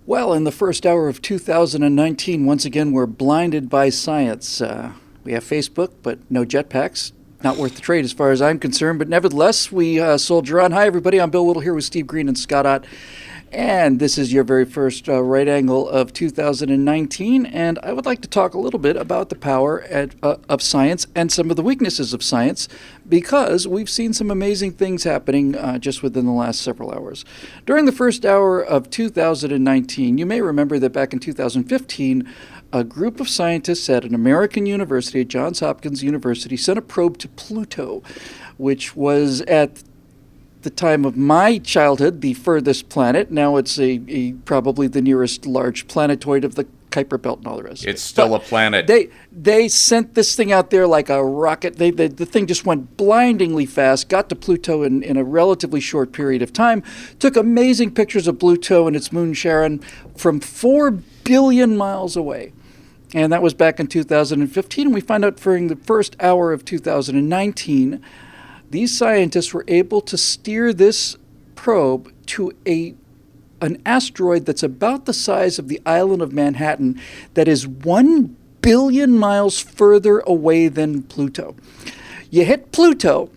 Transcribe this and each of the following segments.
Well, in the first hour of 2019, once again, we're blinded by science. We have Facebook, but no jetpacks. Not worth the trade as far as I'm concerned, but nevertheless, we soldier on. Hi, everybody. I'm Bill Whittle here with Steve Green and Scott Ott. And this is your very first right angle of 2019. And I would like to talk a little bit about the power of science and some of the weaknesses of science, because we've seen some amazing things happening just within the last several hours. During the first hour of 2019, you may remember that back in 2015, a group of scientists at an American university, at Johns Hopkins University, sent a probe to Pluto, which was at the time of my childhood the furthest planet. Now it's probably the nearest large planetoid of the Kuiper Belt and all the rest. It's still a planet. They sent this thing out there like a rocket. The thing just went blindingly fast, got to Pluto in a relatively short period of time, took amazing pictures of Pluto and its moon Charon from 4 billion miles away. And that was back in 2015. And we find out during the first hour of 2019, these scientists were able to steer this probe to an asteroid that's about the size of the island of Manhattan, that is 1 billion miles further away than Pluto. You hit Pluto,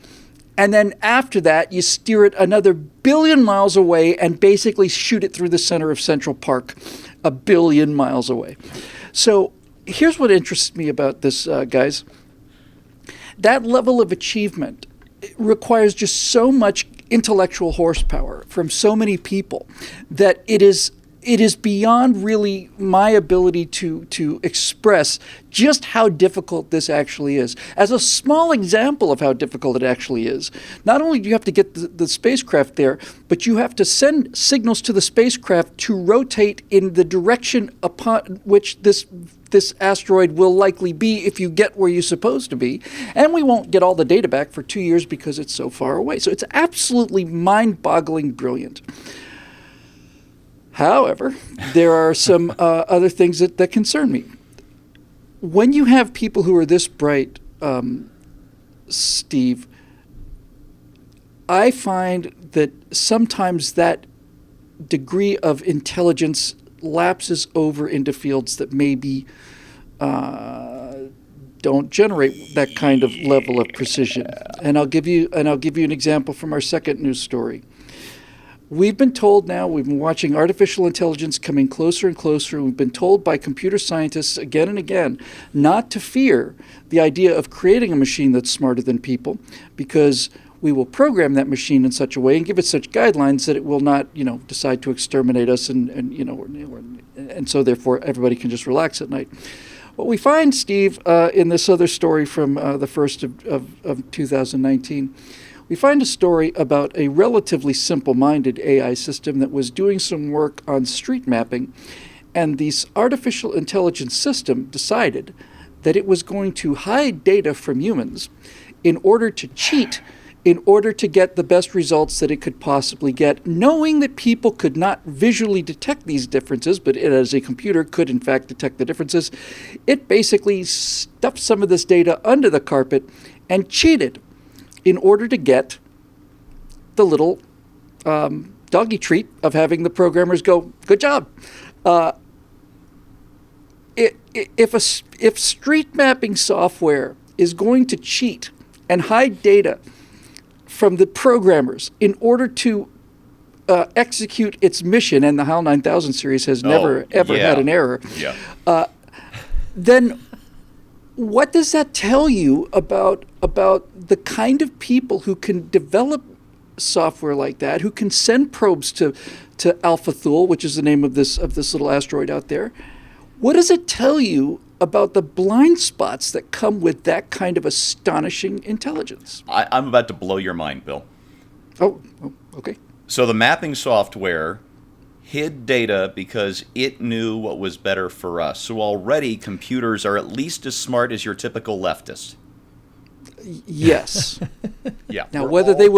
and then after that, you steer it another billion miles away and basically shoot it through the center of Central Park, 1 billion miles away. So here's what interests me about this, guys. That level of achievement requires just so much intellectual horsepower from so many people that it is beyond really my ability to express just how difficult this actually is. As a small example of how difficult it actually is, not only do you have to get the spacecraft there, but you have to send signals to the spacecraft to rotate in the direction upon which this asteroid will likely be if you get where you're supposed to be. And we won't get all the data back for 2 years because it's so far away. So it's absolutely mind-boggling brilliant. However, there are some other things that concern me. When you have people who are this bright, Steve, I find that sometimes that degree of intelligence lapses over into fields that maybe don't generate that kind of level of precision. And I'll give you an example from our second news story. We've been told now, we've been watching artificial intelligence coming closer and closer. We've been told by computer scientists again and again not to fear the idea of creating a machine that's smarter than people, because we will program that machine in such a way and give it such guidelines that it will not, decide to exterminate us, and so therefore everybody can just relax at night. What we find, Steve, in this other story from the first of 2019, we find a story about a relatively simple-minded AI system that was doing some work on street mapping, and this artificial intelligence system decided that it was going to hide data from humans in order to cheat, in order to get the best results that it could possibly get, knowing that people could not visually detect these differences, but it, as a computer, could in fact detect the differences. It basically stuffed some of this data under the carpet and cheated in order to get the little doggy treat of having the programmers go, good job. If street mapping software is going to cheat and hide data from the programmers in order to execute its mission, and the HAL 9000 series has never had an error, then what does that tell you about the kind of people who can develop software like that, who can send probes to Alpha Thule, which is the name of this little asteroid out there? What does it tell you about the blind spots that come with that kind of astonishing intelligence? I'm about to blow your mind, Bill. Oh, okay. So the mapping software hid data because it knew what was better for us. So already computers are at least as smart as your typical leftist. Yes. Yeah. Now, whether they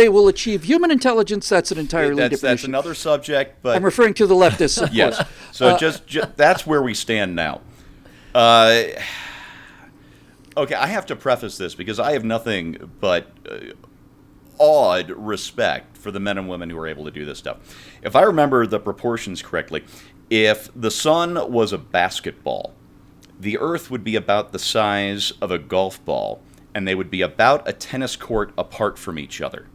will achieve human intelligence, that's an entirely different that's issue. another subject. But I'm referring to the leftists, of yes. course. So just that's where we stand now. Okay, I have to preface this because I have nothing but awed respect for the men and women who were able to do this stuff. If I remember the proportions correctly, if the sun was a basketball, the Earth would be about the size of a golf ball, and they would be about a tennis court apart from each other.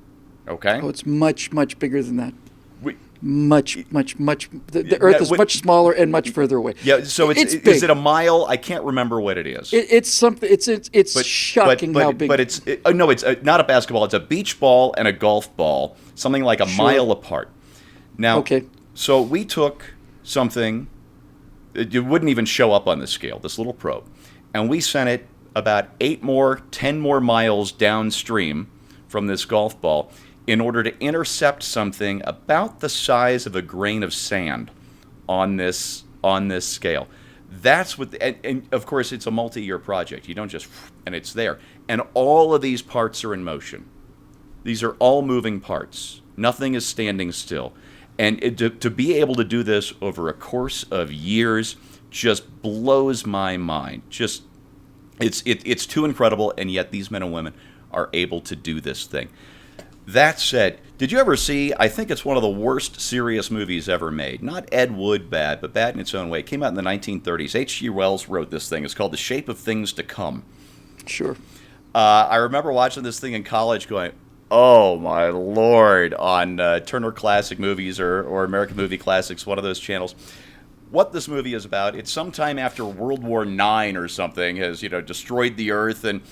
Okay? Oh, it's much, much bigger than that. We, Much. The Earth is much smaller and much further away. Yeah, so it's is big. it a mile? I can't remember what it is. It's something. It's shocking how big. But it's no, it's not a basketball. It's a beach ball and a golf ball, something like a mile apart. Now, okay. So we took something. It wouldn't even show up on the scale. This little probe, and we sent it about 10 more miles downstream from this golf ball, in order to intercept something about the size of a grain of sand on this scale. That's what, and of course it's a multi-year project. You don't just, and it's there. And all of these parts are in motion. These are all moving parts. Nothing is standing still. And to be able to do this over a course of years just blows my mind. Just, it's too incredible, and yet these men and women are able to do this thing. That said, did you ever see, I think it's one of the worst serious movies ever made. Not Ed Wood bad, but bad in its own way. It came out in the 1930s. H.G. Wells wrote this thing. It's called The Shape of Things to Come. Sure. I remember watching this thing in college going, oh my Lord, on Turner Classic Movies or American Movie Classics, one of those channels. What this movie is about, it's sometime after World War IX or something has, destroyed the earth, and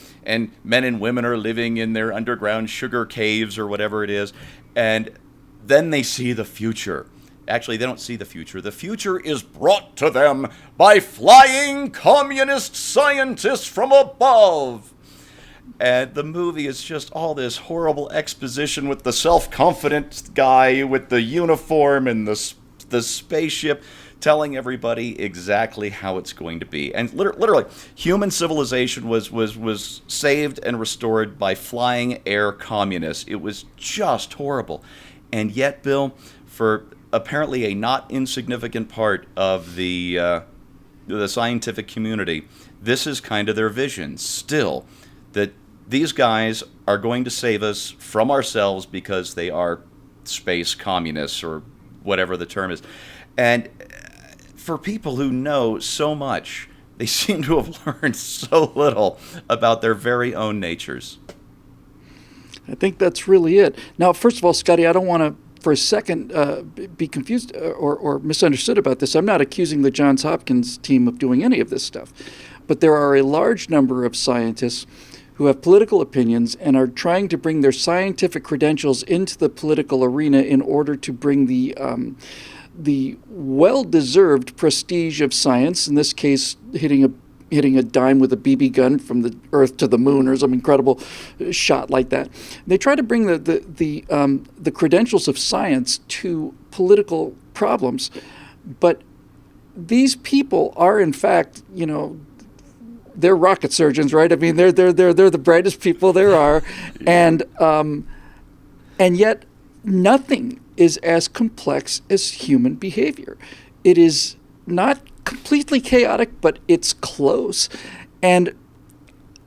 men and women are living in their underground sugar caves or whatever it is, and then they see the future. Actually, they don't see the future. The future is brought to them by flying communist scientists from above. And the movie is just all this horrible exposition with the self-confident guy with the uniform and the spaceship, telling everybody exactly how it's going to be. And literally, human civilization was saved and restored by flying air communists. It was just horrible. And yet, Bill, for apparently a not insignificant part of the scientific community, this is kind of their vision still, that these guys are going to save us from ourselves because they are space communists or whatever the term is. And for people who know so much, they seem to have learned so little about their very own natures. I think that's really it. Now, first of all, Scotty, I don't want to, for a second, be confused or misunderstood about this. I'm not accusing the Johns Hopkins team of doing any of this stuff. But there are a large number of scientists who have political opinions and are trying to bring their scientific credentials into the political arena in order to bring the well-deserved prestige of science, in this case hitting a dime with a BB gun from the Earth to the moon or some incredible shot like that. They try to bring the credentials of science to political problems, but these people are in fact, they're rocket surgeons, right? I mean, they're the brightest people there are, and yet nothing is as complex as human behavior. It is not completely chaotic, but it's close. And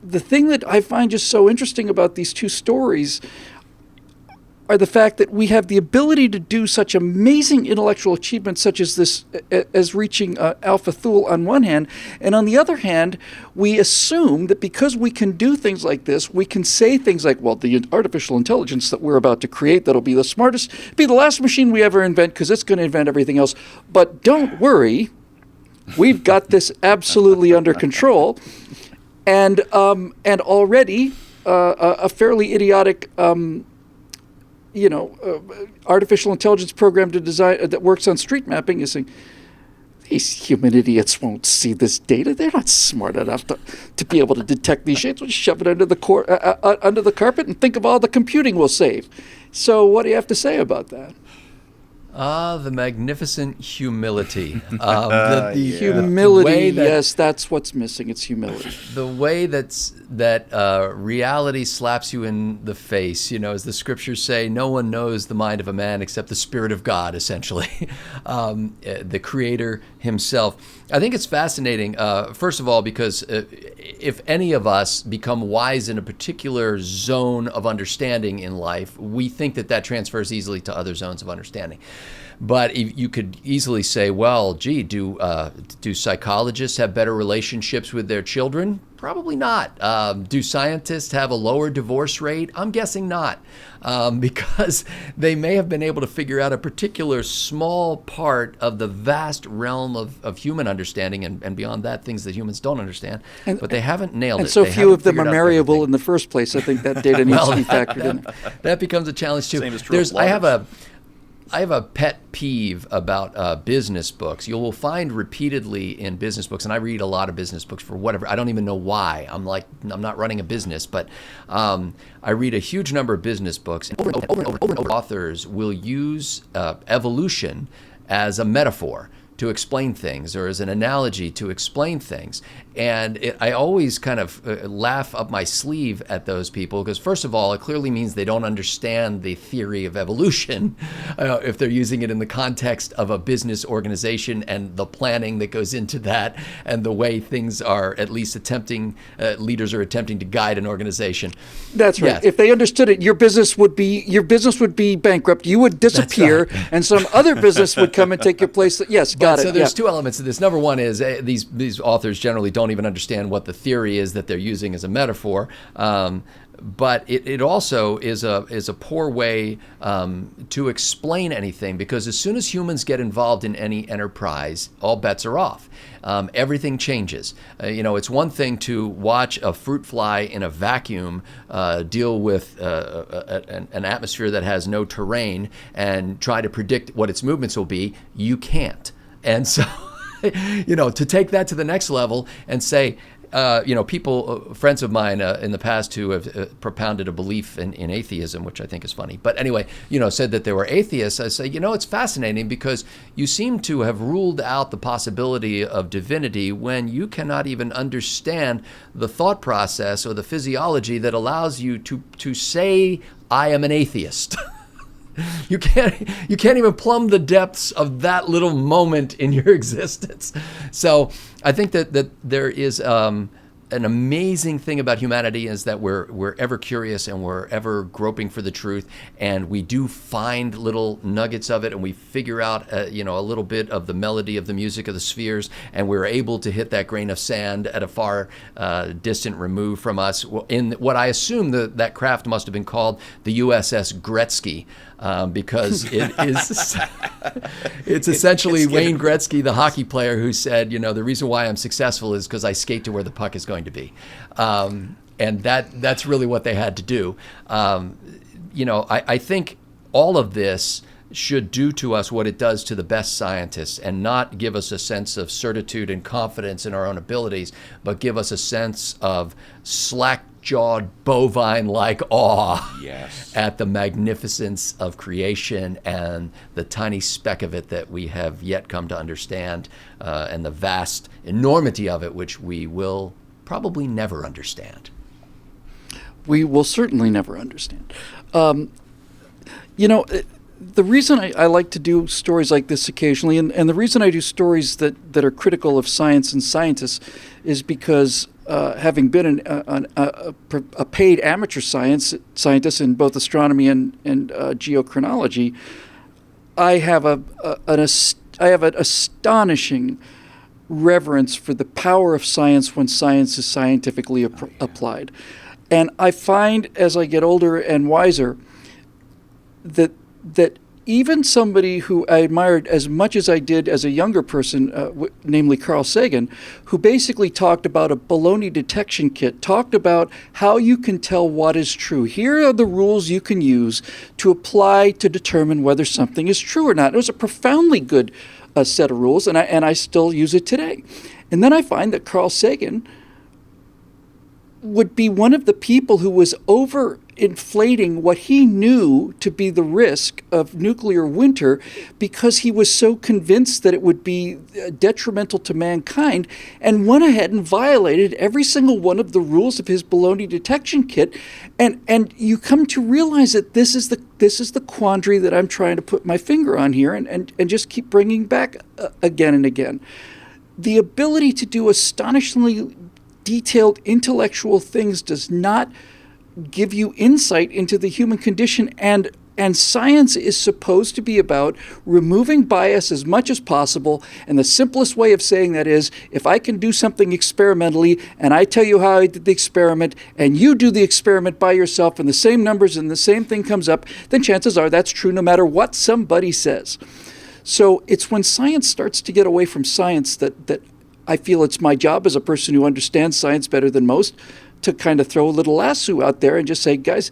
the thing that I find just so interesting about these two stories are the fact that we have the ability to do such amazing intellectual achievements such as this, as reaching Alpha Thule on one hand, and on the other hand, we assume that because we can do things like this, we can say things like, well, the artificial intelligence that we're about to create, that'll be the smartest, be the last machine we ever invent because it's going to invent everything else. But don't worry, we've got this absolutely under control, and already a fairly idiotic artificial intelligence program to design that works on street mapping is saying, these human idiots won't see this data. They're not smart enough to be able to detect these shapes. We'll just shove it under the carpet and think of all the computing we'll save. So what do you have to say about that? The magnificent humility. The Yeah. humility, way that- yes, that's what's missing. It's humility. The way that reality slaps you in the face, as the scriptures say, no one knows the mind of a man except the Spirit of God, essentially, the Creator Himself. I think it's fascinating, first of all, because if any of us become wise in a particular zone of understanding in life, we think that transfers easily to other zones of understanding. But you could easily say, well, gee, do psychologists have better relationships with their children? Probably not. Do scientists have a lower divorce rate? I'm guessing not, because they may have been able to figure out a particular small part of the vast realm of human understanding, and beyond that, things that humans don't understand. But they haven't nailed it. And so They few haven't of them are figured out marryable everything. in the first place. I think that data needs to be factored in. That becomes a challenge too. Same is true of I have a pet peeve about business books. You will find repeatedly in business books, and I read a lot of business books for whatever. I don't even know why. I'm not running a business, but I read a huge number of business books, and over authors will use evolution as a metaphor to explain things, or as an analogy to explain things. And I always kind of laugh up my sleeve at those people, because first of all, it clearly means they don't understand the theory of evolution if they're using it in the context of a business organization and the planning that goes into that, and the way things are at least leaders are attempting to guide an organization. That's right. Yes. If they understood it, your business would be bankrupt. You would disappear, and some other business would come and take your place. Yes, got it. So there's yeah. two elements to this. Number one is these authors generally don't even understand what the theory is that they're using as a metaphor. But it also is a poor way to explain anything, because as soon as humans get involved in any enterprise, all bets are off. Everything changes. It's one thing to watch a fruit fly in a vacuum deal with an atmosphere that has no terrain and try to predict what its movements will be. You can't. And so, to take that to the next level and say, people, friends of mine in the past who have propounded a belief in atheism, which I think is funny, but anyway, said that they were atheists. I say, it's fascinating, because you seem to have ruled out the possibility of divinity when you cannot even understand the thought process or the physiology that allows you to say, I am an atheist. You can't even plumb the depths of that little moment in your existence. So I think that there is an amazing thing about humanity, is that we're ever curious, and we're ever groping for the truth, and we do find little nuggets of it, and we figure out a little bit of the melody of the music of the spheres, and we're able to hit that grain of sand at a far distant remove from us, in what I assume that craft must have been called the USS Gretzky. Because it is, it's essentially Wayne Gretzky, the hockey player, who said, the reason why I'm successful is because I skate to where the puck is going to be. And that's really what they had to do. I think all of this should do to us what it does to the best scientists, and not give us a sense of certitude and confidence in our own abilities, but give us a sense of slack-jawed, bovine-like awe Yes. at the magnificence of creation and the tiny speck of it that we have yet come to understand, and the vast enormity of it, which we will probably never understand. We will certainly never understand. The reason I like to do stories like this occasionally, and the reason I do stories that are critical of science and scientists, is because having been a paid amateur scientist in both astronomy and geochronology, I have an astonishing reverence for the power of science when science is scientifically applied. And I find, as I get older and wiser, that even somebody who I admired as much as I did as a younger person, namely Carl Sagan, who basically talked about a baloney detection kit, talked about how you can tell what is true. Here are the rules you can use to apply to determine whether something is true or not. It was a profoundly good set of rules, and I still use it today. And then I find that Carl Sagan would be one of the people who was overinflating what he knew to be the risk of nuclear winter because he was so convinced that it would be detrimental to mankind, and went ahead and violated every single one of the rules of his baloney detection kit. And you come to realize that this is the quandary that I'm trying to put my finger on here and just keep bringing back again and again. The ability to do astonishingly detailed intellectual things does not give you insight into the human condition, and science is supposed to be about removing bias as much as possible, and the simplest way of saying that is, if I can do something experimentally and I tell you how I did the experiment and you do the experiment by yourself and the same numbers and the same thing comes up, then chances are that's true no matter what somebody says. So it's when science starts to get away from science that I feel it's my job as a person who understands science better than most to kind of throw a little lasso out there and just say, guys,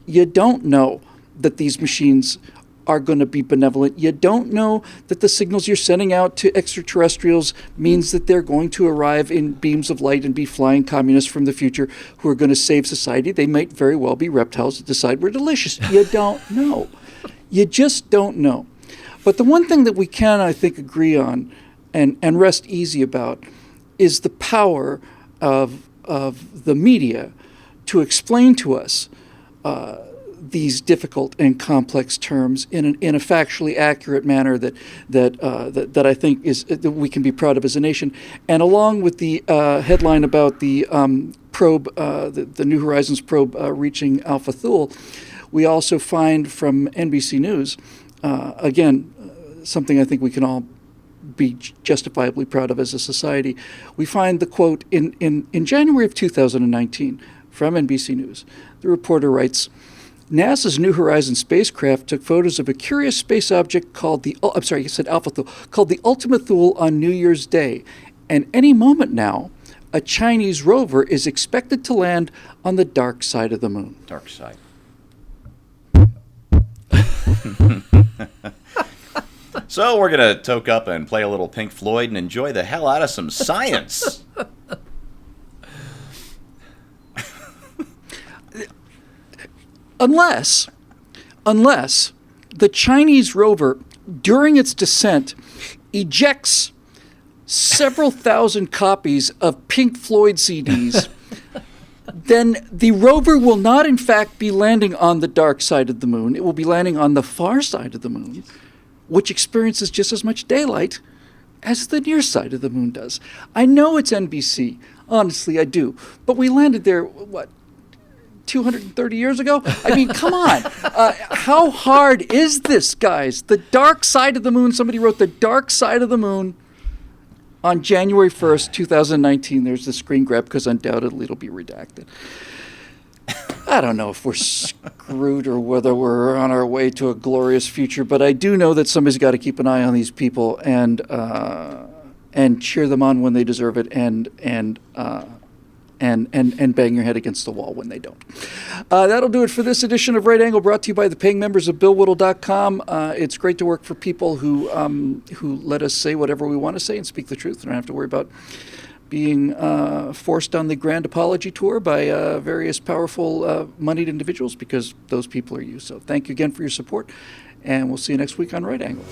you don't know that these machines are going to be benevolent. You don't know that the signals you're sending out to extraterrestrials means that they're going to arrive in beams of light and be flying communists from the future who are going to save society. They might very well be reptiles that decide we're delicious. You don't know. You just don't know. But the one thing that we can, I think, agree on and rest easy about is the power of the media to explain to us these difficult and complex terms in a factually accurate manner that I think is that we can be proud of as a nation. And along with the headline about the probe, the New Horizons probe reaching Alpha Thule, we also find from NBC News, again, something I think we can all be justifiably proud of as a society. We find the quote in January of 2019 from NBC News. The reporter writes, NASA's New Horizons spacecraft took photos of a curious space object called Alpha Thule, called the Ultima Thule on New Year's Day. And any moment now, a Chinese rover is expected to land on the dark side of the moon. Dark side. So we're going to toke up and play a little Pink Floyd and enjoy the hell out of some science. Unless the Chinese rover, during its descent, ejects several thousand copies of Pink Floyd CDs, then the rover will not, in fact, be landing on the dark side of the moon. It will be landing on the far side of the moon, which experiences just as much daylight as the near side of the moon does. I know it's NBC. Honestly, I do. But we landed there, 230 years ago? I mean, come on. How hard is this, guys? The dark side of the moon, somebody wrote the dark side of the moon on January 1st, 2019. There's the screen grab because undoubtedly it'll be redacted. I don't know if we're screwed or whether we're on our way to a glorious future, but I do know that somebody's got to keep an eye on these people and cheer them on when they deserve it and bang your head against the wall when they don't. That'll do it for this edition of Right Angle, brought to you by the paying members of BillWhittle.com. It's great to work for people who let us say whatever we want to say and speak the truth. I don't have to worry about being forced on the grand apology tour by various powerful moneyed individuals, because those people are you. So thank you again for your support, and we'll see you next week on Right Angle.